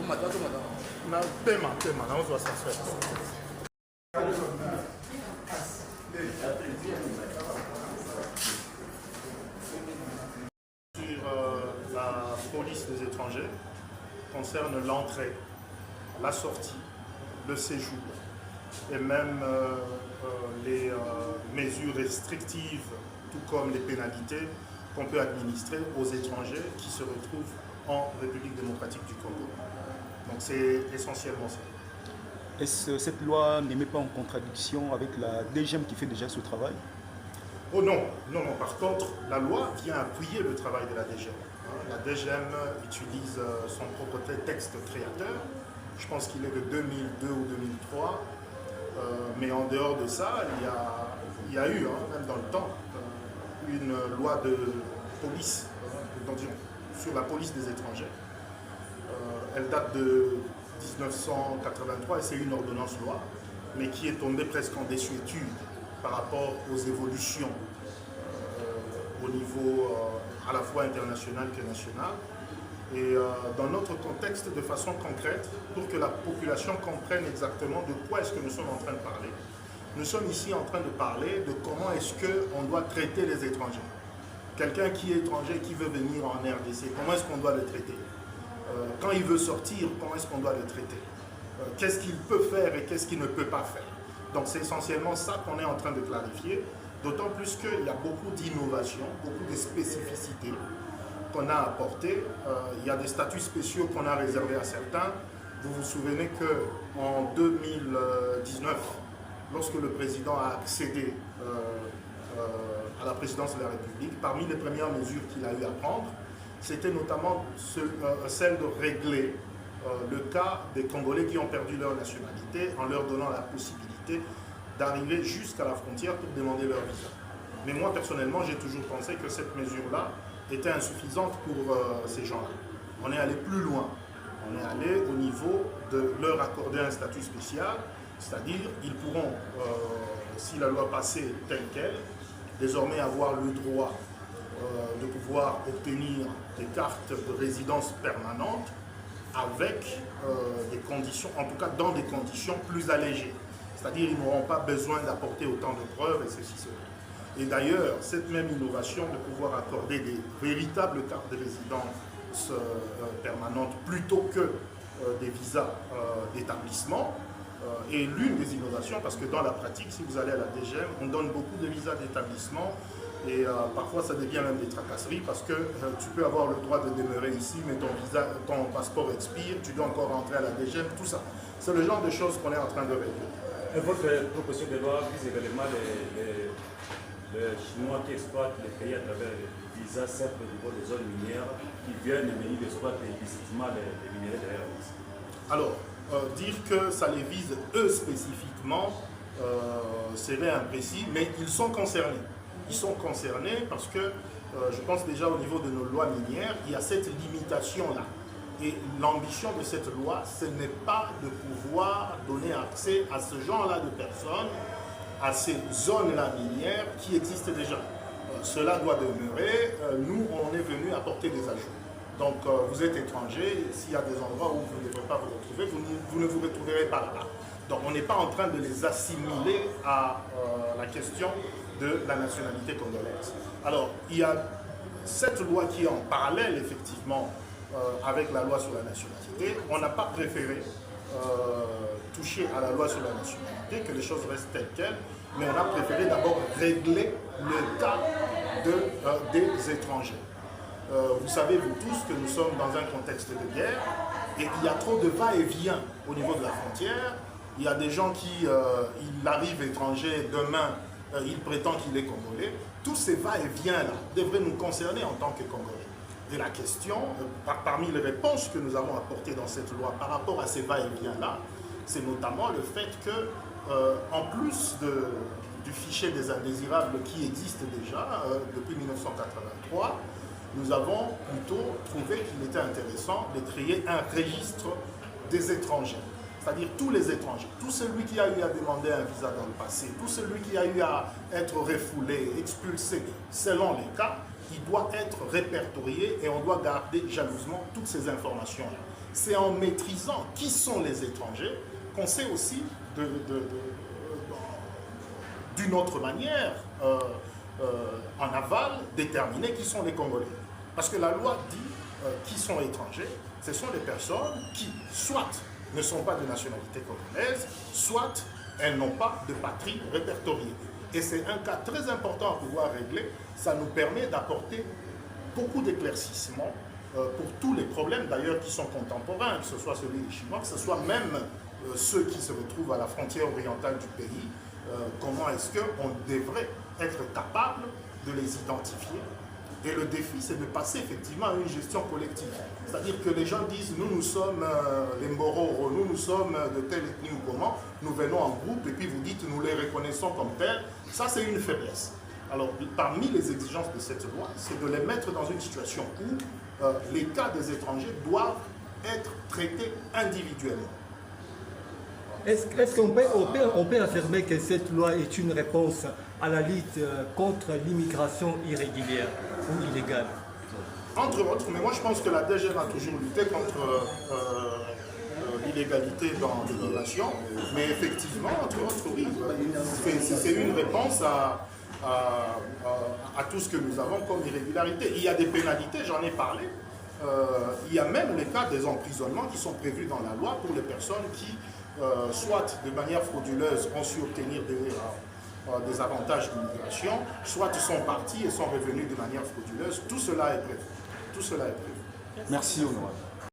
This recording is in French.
La police des étrangers concerne l'entrée, la sortie, le séjour et même les mesures restrictives, tout comme les pénalités qu'on peut administrer aux étrangers qui se retrouvent en République démocratique du Congo. Donc c'est essentiellement ça. Est-ce que cette loi n'est pas en contradiction avec la DGM qui fait déjà ce travail? Oh non, non, non. Par contre, la loi vient appuyer le travail de la DGM. La DGM utilise son propre texte créateur. Je pense qu'il est de 2002 ou 2003. Mais en dehors de ça, il y a eu, même dans le temps, une loi de police, sur la police des étrangers. Elle date de 1983 et c'est une ordonnance-loi, mais qui est tombée presque en désuétude par rapport aux évolutions au niveau à la fois international que national. Et dans notre contexte, de façon concrète, pour que la population comprenne exactement de quoi est-ce que nous sommes en train de parler. Nous sommes ici en train de parler de comment est-ce qu'on doit traiter les étrangers. Quelqu'un qui est étranger, qui veut venir en RDC, comment est-ce qu'on doit le traiter? Quand il veut sortir, comment est-ce qu'on doit le traiter? Qu'est-ce qu'il peut faire et qu'est-ce qu'il ne peut pas faire? Donc c'est essentiellement ça qu'on est en train de clarifier, d'autant plus qu'il y a beaucoup d'innovations, beaucoup de spécificités qu'on a apportées. Il y a des statuts spéciaux qu'on a réservés à certains. Vous vous souvenez qu'en 2019, lorsque le président a accédé à la présidence de la République, parmi les premières mesures qu'il a eu à prendre, c'était notamment celle de régler le cas des Congolais qui ont perdu leur nationalité en leur donnant la possibilité d'arriver jusqu'à la frontière pour demander leur visa. Mais moi, personnellement, j'ai toujours pensé que cette mesure-là était insuffisante pour ces gens-là. On est allé plus loin. On est allé au niveau de leur accorder un statut spécial, c'est-à-dire ils pourront, si la loi passait telle qu'elle, désormais avoir le droit de pouvoir obtenir des cartes de résidence permanente avec des conditions, en tout cas dans des conditions plus allégées. C'est-à-dire qu'ils n'auront pas besoin d'apporter autant de preuves et ceci, cela. Et d'ailleurs, cette même innovation de pouvoir accorder des véritables cartes de résidence permanente plutôt que des visas d'établissement est l'une des innovations, parce que dans la pratique, si vous allez à la DGM, on donne beaucoup de visas d'établissement et parfois ça devient même des tracasseries parce que tu peux avoir le droit de demeurer ici, mais ton passeport expire, tu dois encore rentrer à la DGM, tout ça. C'est le genre de choses qu'on est en train de régler. Et votre proposition de loi vise également les Chinois qui exploitent les pays à travers les visas, certes au niveau des zones minières, qui viennent venir exploiter illicitement les minéraux derrière. Alors, dire que ça les vise eux spécifiquement serait imprécis, mais ils sont concernés. Ils sont concernés parce que je pense déjà au niveau de nos lois minières, il y a cette limitation-là. Et l'ambition de cette loi, ce n'est pas de pouvoir donner accès à ce genre-là de personnes, à ces zones-là minières qui existent déjà. Cela doit demeurer. Nous, on est venu apporter des ajouts. Donc, vous êtes étranger, s'il y a des endroits où vous ne devrez pas vous retrouver, vous ne vous retrouverez pas là. Donc, on n'est pas en train de les assimiler à la question de la nationalité congolaise. Alors, il y a cette loi qui est en parallèle, effectivement, avec la loi sur la nationalité. On n'a pas préféré toucher à la loi sur la nationalité, que les choses restent telles quelles, mais on a préféré d'abord régler le cas des étrangers. Vous savez, vous tous, que nous sommes dans un contexte de guerre et il y a trop de va-et-vient au niveau de la frontière. Il y a des gens qui, il arrive étranger, demain, il prétend qu'il est congolais. Tous ces va-et-vient-là devraient nous concerner en tant que Congolais. Et la question, parmi les réponses que nous avons apportées dans cette loi par rapport à ces va-et-vient-là, c'est notamment le fait que, en plus du fichier des indésirables qui existe déjà depuis 1983, nous avons plutôt trouvé qu'il était intéressant de créer un registre des étrangers. C'est-à-dire tous les étrangers, tout celui qui a eu à demander un visa dans le passé, tout celui qui a eu à être refoulé, expulsé, selon les cas, il doit être répertorié et on doit garder jalousement toutes ces informations-là. c'est en maîtrisant qui sont les étrangers qu'on sait aussi d'une autre manière, en aval, déterminer qui sont les Congolais. Parce que la loi dit qui sont étrangers, ce sont les personnes qui, soit ne sont pas de nationalité congolaise, soit elles n'ont pas de patrie répertoriée. Et c'est un cas très important à pouvoir régler. Ça nous permet d'apporter beaucoup d'éclaircissements pour tous les problèmes d'ailleurs qui sont contemporains, que ce soit celui des Chinois, que ce soit même ceux qui se retrouvent à la frontière orientale du pays. Comment est-ce qu'on devrait être capable de les identifier? Et le défi, c'est de passer effectivement à une gestion collective. C'est-à-dire que les gens disent, nous sommes les Mororo, nous sommes de telle ethnie ou comment, nous venons en groupe et puis vous dites, nous les reconnaissons comme tels. Ça, c'est une faiblesse. Alors, parmi les exigences de cette loi, c'est de les mettre dans une situation où les cas des étrangers doivent être traités individuellement. Est-ce qu'on peut affirmer que cette loi est une réponse à la lutte contre l'immigration irrégulière ou illégale? Entre autres, mais moi je pense que la DGM a toujours lutté contre l'illégalité dans l'immigration, mais effectivement, entre autres, oui, c'est une réponse à tout ce que nous avons comme irrégularité. Il y a des pénalités, j'en ai parlé. Il y a même les cas des emprisonnements qui sont prévus dans la loi pour les personnes qui, soit de manière frauduleuse, ont su obtenir des avantages d'immigration, soit sont partis et sont revenus de manière frauduleuse. Tout cela est prévu. Tout cela est prévu. Merci, honorable.